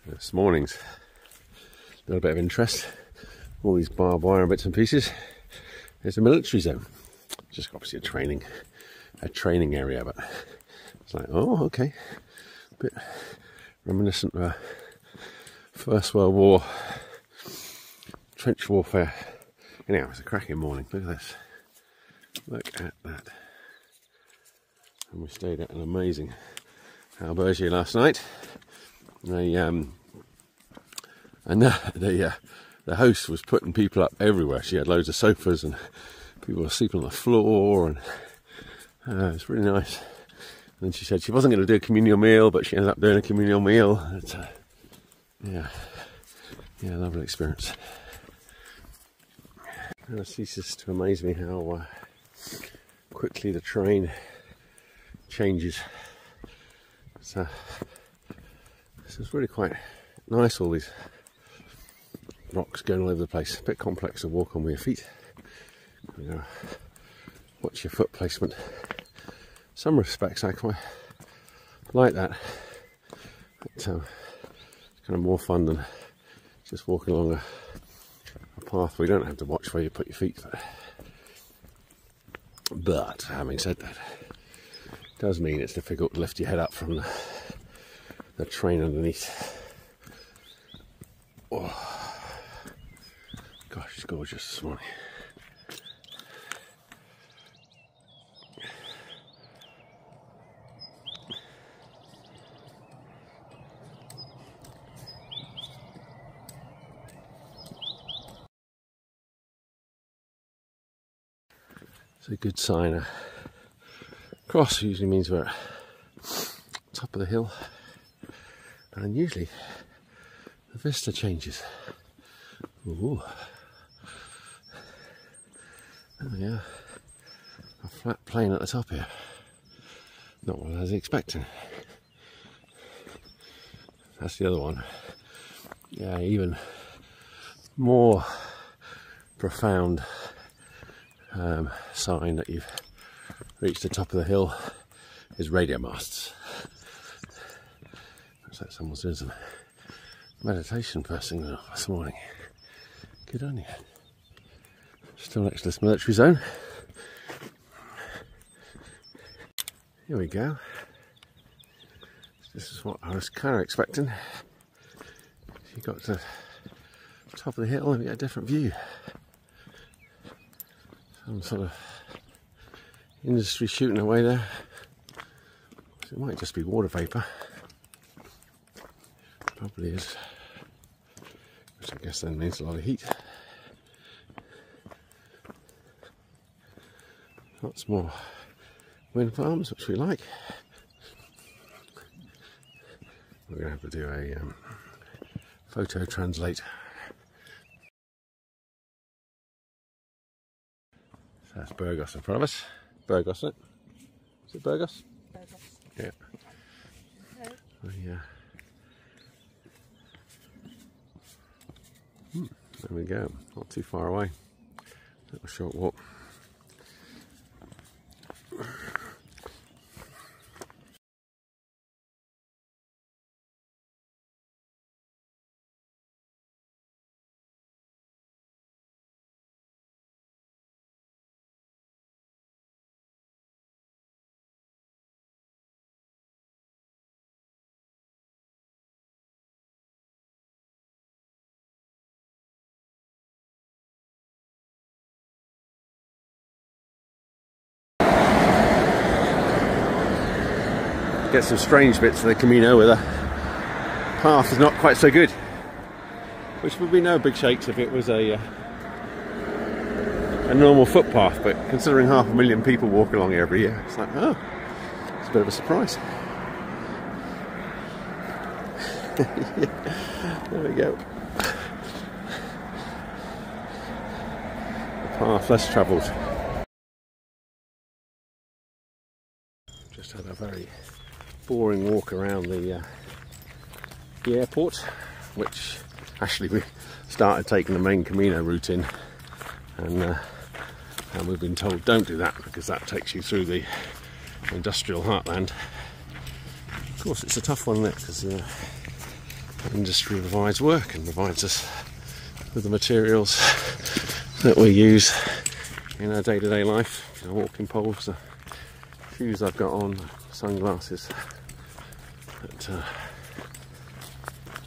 This morning's a little bit of interest. All these barbed wire bits and pieces. There's a military zone. Just obviously a training area, but it's like, oh, okay. A bit reminiscent of First World War trench warfare. Anyhow, it's a cracking morning. Look at this. Look at that. And we stayed at an amazing albergue last night. The host was putting people up everywhere. She had loads of sofas and people were sleeping on the floor, and it was really nice. And then she said she wasn't going to do a communal meal, but she ended up doing a communal meal. It's yeah, lovely experience. And it ceases to amaze me how quickly the train changes. So it's really quite nice, all these rocks going all over the place. A bit complex to walk on with your feet. You know, watch your foot placement. Some respects I quite like that. It's kind of more fun than just walking along a path where you don't have to watch where you put your feet. But having said that, it does mean it's difficult to lift your head up from the train underneath. Oh, gosh, it's gorgeous this morning. It's a good sign. Cross usually means we're at top of the hill, and usually the vista changes. Ooh. Oh yeah, a flat plain at the top here. Not what I was expecting. That's the other one. Yeah, even more profound sign that you've reached the top of the hill is radio masts. Looks like someone's doing some meditation first thing this morning. Good on you. Still next to this military zone. Here we go. This is what I was kind of expecting. If you got to the top of the hill, you get a different view. Some sort of industry shooting away there. It might just be water vapour. Probably is. Which I guess then means a lot of heat. Lots more wind farms, which we like. We're going to have to do a photo translate. So that's Burgos in front of us. Burgos, isn't it? Is it Burgos? Burgos. Yeah. Okay. Oh, yeah. There we go. Not too far away. Little short walk. Get some strange bits of the Camino where the path is not quite so good, which would be no big shakes if it was a normal footpath, but considering 500,000 people walk along every year, it's like, oh, it's a bit of a surprise. Yeah, there we go. The path less travelled. Just had a very boring walk around the airport, which actually we started taking the main Camino route in, and we've been told don't do that because that takes you through the industrial heartland. Of course, it's a tough one there because industry provides work and provides us with the materials that we use in our day-to-day life. You know, walking poles, the shoes I've got on, sunglasses, that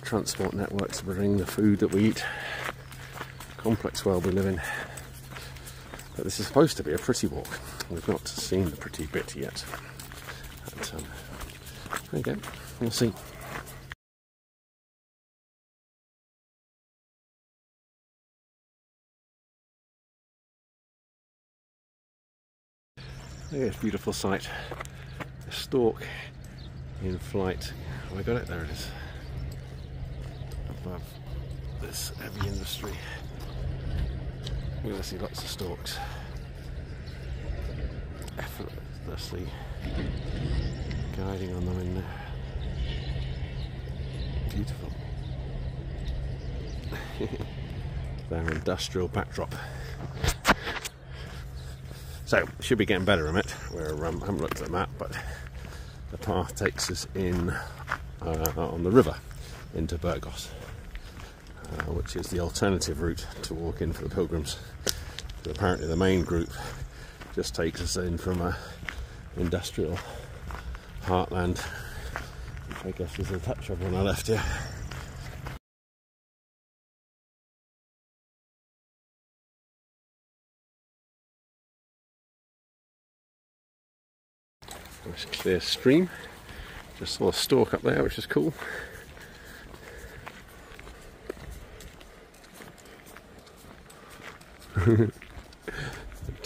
transport networks bring the food that we eat, complex world we live in. But this is supposed to be a pretty walk. We've not seen the pretty bit yet. But, there you go, we'll see. There's a beautiful sight. A stork in flight. Oh, I got it, there it is. Above this heavy industry. We're going to see lots of storks effortlessly guiding on them in there. Beautiful. Their industrial backdrop. So, it should be getting better, I admit. I haven't looked at the map, but the path takes us in on the river into Burgos, which is the alternative route to walk in for the pilgrims. But apparently the main group just takes us in from a industrial heartland, which I guess was a touch of when I left here. Nice clear stream. Just saw a stork up there, which is cool. But,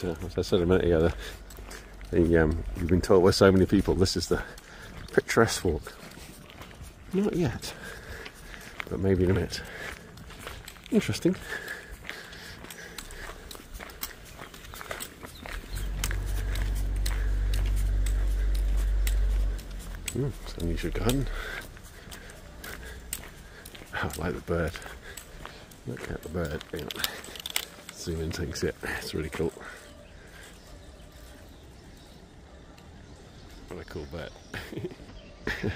as I said a minute ago, you've been told by so many people this is the picturesque walk. Not yet, but maybe in a minute. Interesting. It's an unusual garden. Oh, I like the bird. Look at the bird. Hang on. Zoom in so you can see it. It's really cool. What a cool bird.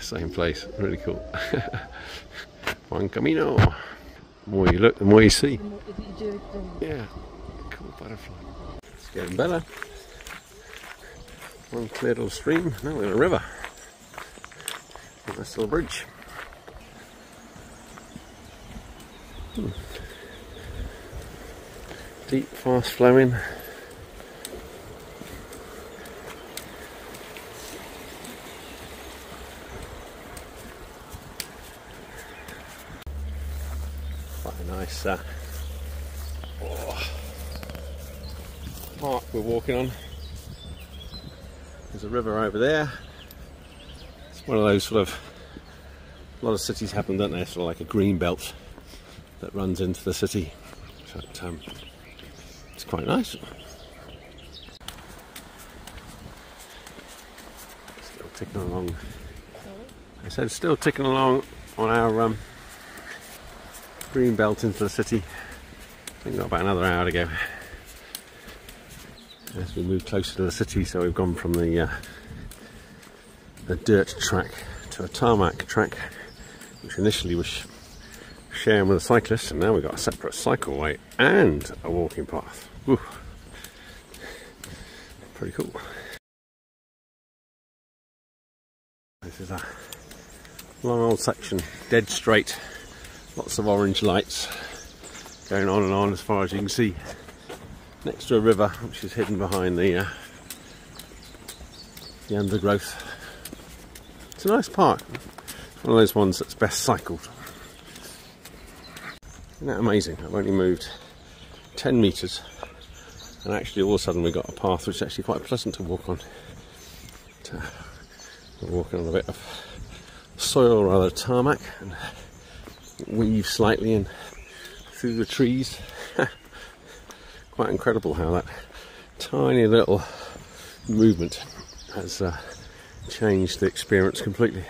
Same place. Really cool. Camino. The more you look, the more you see. Yeah. Cool butterfly. It's getting better. One clear little stream. Now we're in a river. Nice little bridge. Deep, fast flowing. Quite a nice park we're walking on. There's a river over there. One of those sort of, a lot of cities have them, don't they? Sort of like a green belt that runs into the city. But, it's quite nice. Still ticking along. I said still ticking along on our green belt into the city. I think we've got about another hour to go as we move closer to the city. So we've gone from the dirt track to a tarmac track, which initially was sharing with a cyclist, and now we've got a separate cycleway and a walking path. Woo. Pretty cool. This is a long old section, dead straight, lots of orange lights going on and on as far as you can see, next to a river which is hidden behind the undergrowth. It's a nice park. It's one of those ones that's best cycled. Isn't that amazing? I've only moved 10 metres and actually all of a sudden we've got a path which is actually quite pleasant to walk on. We're walking on a bit of soil, or rather tarmac, and weave slightly in through the trees. Quite incredible how that tiny little movement has changed the experience completely.